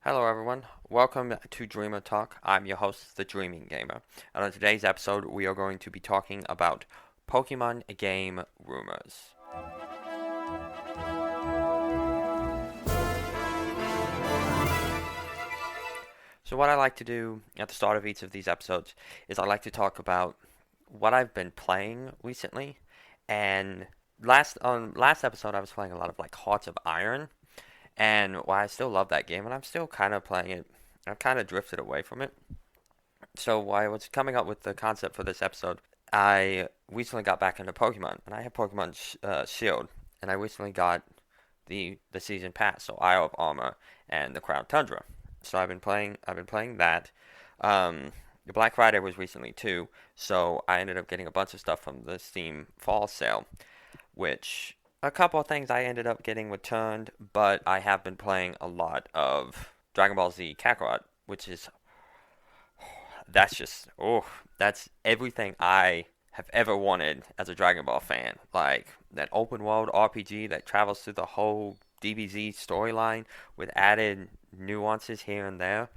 Hello everyone, welcome to DreamerTalk. I'm your host, the Dreaming Gamer, and on today's episode we are going to be talking about Pokemon game rumors. So what I like to do at the start of each of these episodes is I like to talk about what I've been playing recently, and last episode I was playing a lot of like Hearts of Iron, and while I still love that game and I'm still kind of playing it, I've kind of drifted away from it. So while I was coming up with the concept for this episode, I recently got back into Pokemon, and I have Pokemon Shield, and I recently got the season pass, so Isle of Armor and the Crown Tundra. So I've been playing that. The Black Friday was recently too, so I ended up getting a bunch of stuff from the Steam Fall sale, which a couple of things I ended up getting returned, but I have been playing a lot of Dragon Ball Z Kakarot, which is that's just that's everything I have ever wanted as a Dragon Ball fan. Like that open world RPG that travels through the whole DBZ storyline with added nuances here and there.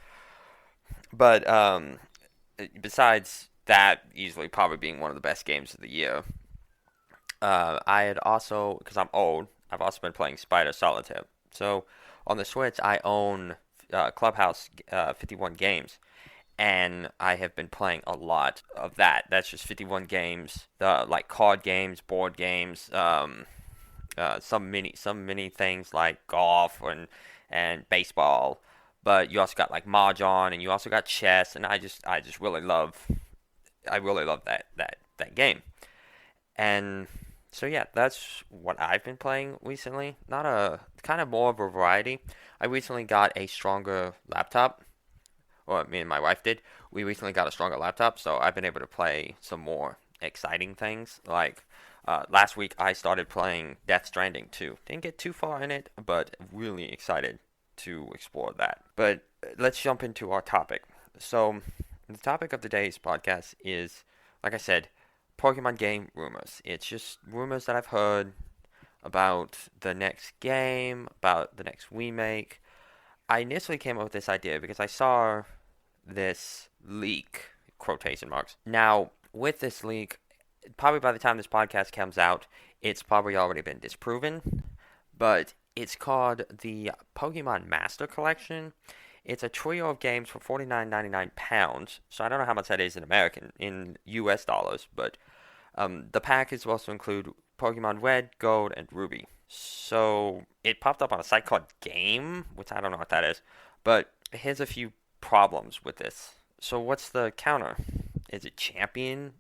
But besides that, easily probably being one of the best games of the year. I had also, because I'm old, I've also been playing Spider Solitaire. So on the Switch, I own Clubhouse 51 games, and I have been playing a lot of that. That's just 51 games, like card games, board games, some mini things like golf and baseball. But you also got like mahjong, and you also got chess, and I just really love that game. And so yeah, that's what I've been playing recently. Not a kind of more of a variety. I recently got a stronger laptop, or me and my wife did. We recently got a stronger laptop, so I've been able to play some more exciting things. Like last week, I started playing Death Stranding 2. Didn't get too far in it, but really excited to explore that. But let's jump into our topic. So, the topic of today's podcast is, like I said, Pokemon game rumors. It's just rumors that I've heard about the next game, about the next remake. I initially came up with this idea because I saw this leak, quotation marks. Now, with this leak, probably by the time this podcast comes out, it's probably already been disproven, but it's called the Pokemon Master Collection. It's a trio of games for £49.99, so I don't know how much that is in US dollars, but the pack is supposed to include Pokemon Red, Gold, and Ruby. So it popped up on a site called Game, which I don't know what that is, but here's a few problems with this. So what's the counter? Is it Champion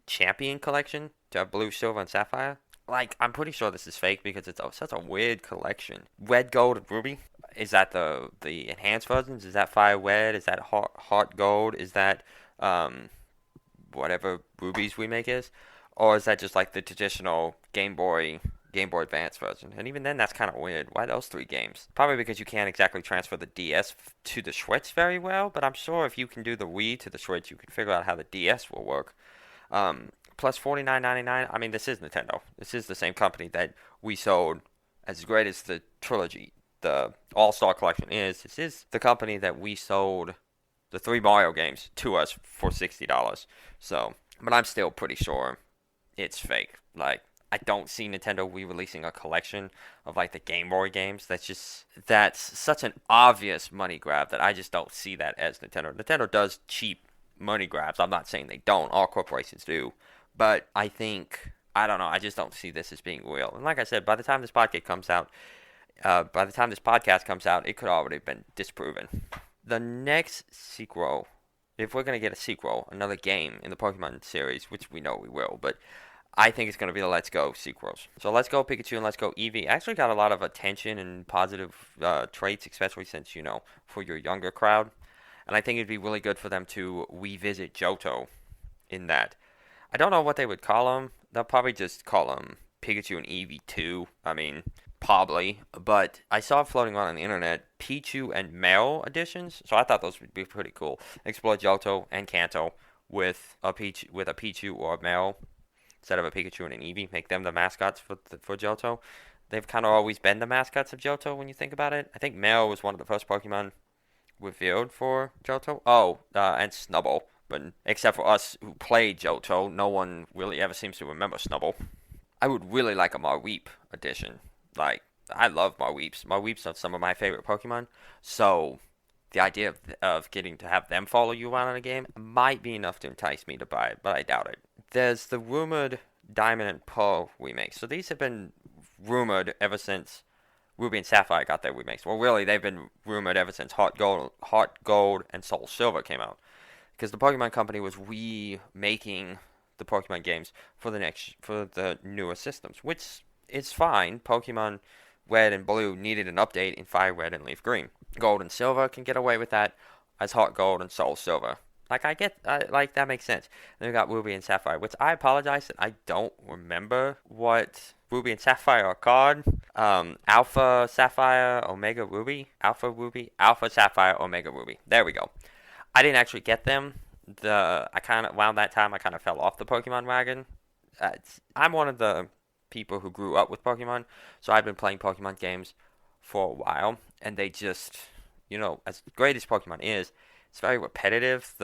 collection to have blue, silver, and sapphire? Like I'm pretty sure this is fake because it's such a weird collection. Red, gold, and ruby. Is that the enhanced versions? Is that fire red? Is that heart gold? Is that um whatever ruby's remake is? Or is that just like the traditional Game Boy Advance version? And even then, that's kind of weird. Why those three games? Probably because you can't exactly transfer the DS to the Switch very well. But I'm sure if you can do the Wii to the Switch, you can figure out how the DS will work. Plus $49.99. I mean, this is Nintendo. This is the same company that we sold as great as the trilogy, the All Star Collection is. This is the company that we sold the three Mario games to us for $60. So, but I'm still pretty sure it's fake. Like, I don't see Nintendo re-releasing a collection of like the Game Boy games. That's such an obvious money grab that I just don't see that as Nintendo. Nintendo does cheap money grabs. I'm not saying they don't. All corporations do. But I don't know. I just don't see this as being real. And like I said, by the time this podcast comes out, it could already have been disproven. The next sequel, if we're gonna get a sequel, another game in the Pokemon series, which we know we will, but I think it's going to be the Let's Go sequels. So Let's Go Pikachu and Let's Go Eevee actually got a lot of attention and positive traits, especially since, for your younger crowd. And I think it'd be really good for them to revisit Johto in that. I don't know what they would call them. They'll probably just call them Pikachu and Eevee 2. I mean, probably. But I saw floating around on the internet Pichu and Male editions. So I thought those would be pretty cool. Explore Johto and Kanto with a Pichu or a Male instead of a Pikachu and an Eevee, make them the mascots for Johto. They've kind of always been the mascots of Johto when you think about it. I think Male was one of the first Pokemon revealed for Johto. Oh, and Snubble. But except for us who played Johto, no one really ever seems to remember Snubble. I would really like a Marweep edition. Like, I love Marweeps. Marweeps are some of my favorite Pokemon. So, the idea of getting to have them follow you around in a game might be enough to entice me to buy it, but I doubt it. There's the rumored Diamond and Pearl remakes. So, these have been rumored ever since Ruby and Sapphire got their remakes. Well, really, they've been rumored ever since Heart Gold, and Soul Silver came out. Because the Pokemon Company was remaking the Pokemon games for the newer systems, which is fine. Pokemon Red and Blue needed an update in Fire Red and Leaf Green. Gold and Silver can get away with that as Heart Gold and Soul Silver. Like that makes sense. Then we got Ruby and Sapphire, which I apologize that I don't remember what Ruby and Sapphire are called. Alpha Sapphire, Omega Ruby, Alpha Sapphire, Omega Ruby. There we go. I didn't actually get them. Around that time I kind of fell off the Pokemon wagon. I'm one of the people who grew up with Pokemon, so I've been playing Pokemon games for a while, and they just, as great as Pokemon is, it's very repetitive.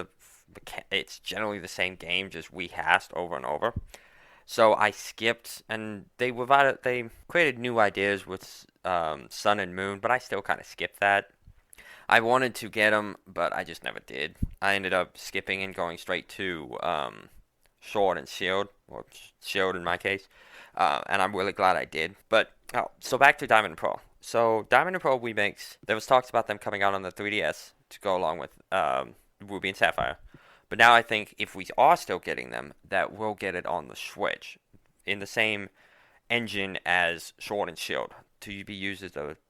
It's generally the same game, just rehashed over and over. So I skipped, and they created new ideas with Sun and Moon, but I still kind of skipped that. I wanted to get them, but I just never did. I ended up skipping and going straight to Sword and Shield, or Shield in my case, and I'm really glad I did. So back to Diamond and Pearl. So Diamond and Pearl remakes, there was talks about them coming out on the 3DS to go along with Ruby and Sapphire. But now I think if we are still getting them, that we'll get it on the Switch in the same engine as Sword and Shield to be used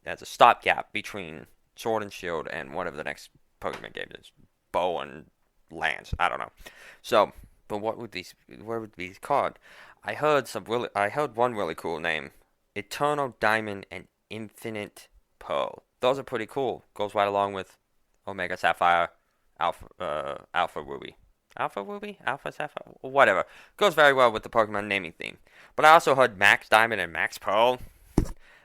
as a stopgap between Sword and Shield and whatever the next Pokemon game is. Bow and Lance. I don't know. So, but what would these called? I heard one really cool name. Eternal Diamond and Infinite Pearl. Those are pretty cool. Goes right along with Omega Sapphire, Alpha Ruby. Alpha Sapphire? Whatever. Goes very well with the Pokemon naming theme. But I also heard Max Diamond and Max Pearl.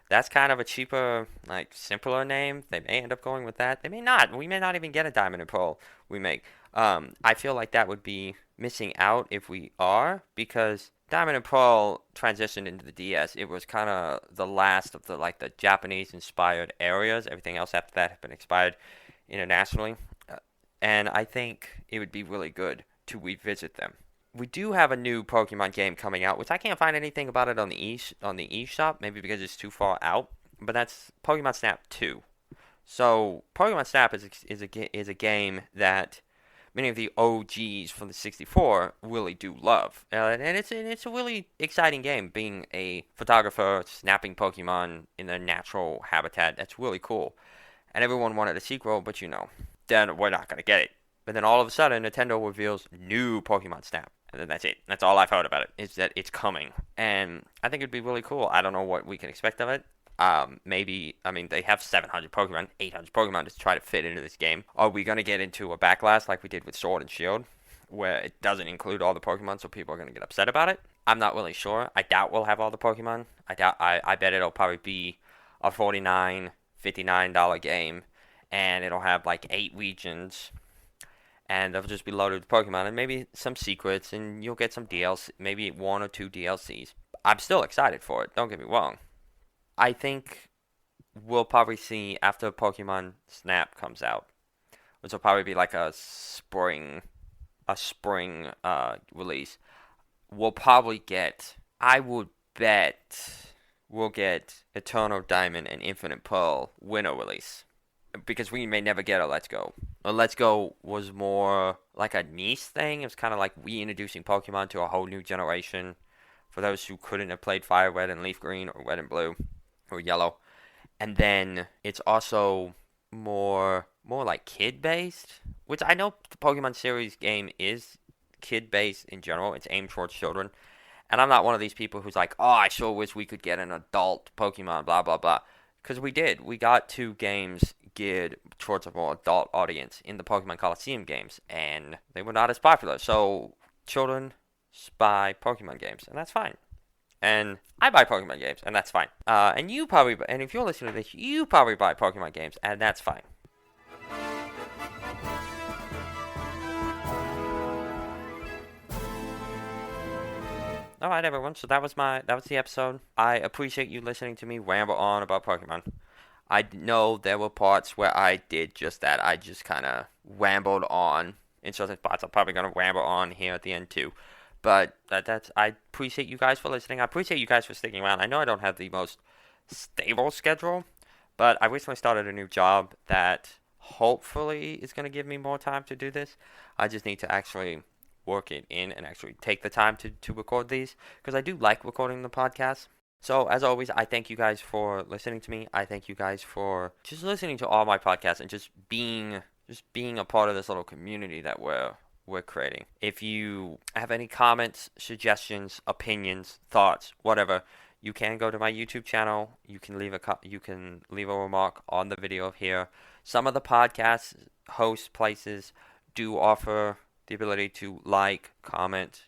That's kind of a cheaper, simpler name. They may end up going with that. They may not. We may not even get a Diamond and Pearl remake. I feel like that would be missing out if we are, because Diamond and Pearl transitioned into the DS. It was kind of the last of the Japanese-inspired areas. Everything else after that had been expired internationally. And I think it would be really good to revisit them. We do have a new Pokemon game coming out, which I can't find anything about it on the eShop, maybe because it's too far out. But that's Pokemon Snap 2. So Pokemon Snap is a game that many of the OGs from the 64 really do love, and it's a really exciting game. Being a photographer, snapping Pokemon in their natural habitat, that's really cool. And everyone wanted a sequel, but then we're not gonna get it. But then all of a sudden, Nintendo reveals new Pokemon Snap. And then that's it. That's all I've heard about it, is that it's coming. And I think it'd be really cool. I don't know what we can expect of it. They have 700 Pokemon, 800 Pokemon to try to fit into this game. Are we going to get into a backlash like we did with Sword and Shield, where it doesn't include all the Pokemon, so people are going to get upset about it? I'm not really sure. I doubt we'll have all the Pokemon. I bet it'll probably be a $49, $59 game, and it'll have 8 regions. And they'll just be loaded with Pokemon and maybe some secrets, and you'll get some DLC, maybe 1 or 2 DLCs. I'm still excited for it, don't get me wrong. I think we'll probably see after Pokemon Snap comes out, which will probably be a spring release. We'll probably get, I would bet, we'll get Eternal Diamond and Infinite Pearl winter release. Because we may never get a Let's Go. A Let's Go was more like a niche thing. It was kind of like reintroducing Pokemon to a whole new generation. For those who couldn't have played Fire Red and Leaf Green, or Red and Blue, or Yellow. And then it's also more like kid-based. Which I know the Pokemon series game is kid-based in general. It's aimed towards children. And I'm not one of these people who's like, oh, I sure wish we could get an adult Pokemon, blah, blah, blah. Because we did. We got 2 games geared towards a more adult audience in the Pokemon Coliseum games, and they were not as popular. So children buy Pokemon games, and that's fine. And I buy Pokemon games, and that's fine. And if you're listening to this, you probably buy Pokemon games, and that's fine. all right, everyone. So that was the episode. I appreciate you listening to me ramble on about Pokemon. I know there were parts where I did just that. I just kind of rambled on in certain spots. I'm probably gonna ramble on here at the end too. But that's I appreciate you guys for listening. I appreciate you guys for sticking around. I know I don't have the most stable schedule, but I recently started a new job that hopefully is going to give me more time to do this. I just need to actually work it in and actually take the time to record these because I do like recording the podcast. So, as always, I thank you guys for listening to me. I thank you guys for just listening to all my podcasts and just being a part of this little community that we're creating. If you have any comments, suggestions, opinions, thoughts, whatever, you can go to my YouTube channel. You can leave a remark on the video here. Some of the podcast host places do offer the ability to like, comment,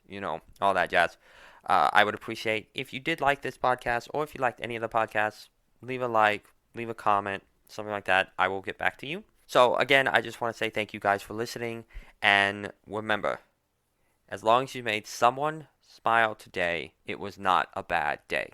all that jazz. I would appreciate if you did like this podcast or if you liked any of the podcasts, leave a like, leave a comment, something like that. I will get back to you. So again, I just want to say thank you guys for listening. And remember, as long as you made someone smile today, it was not a bad day.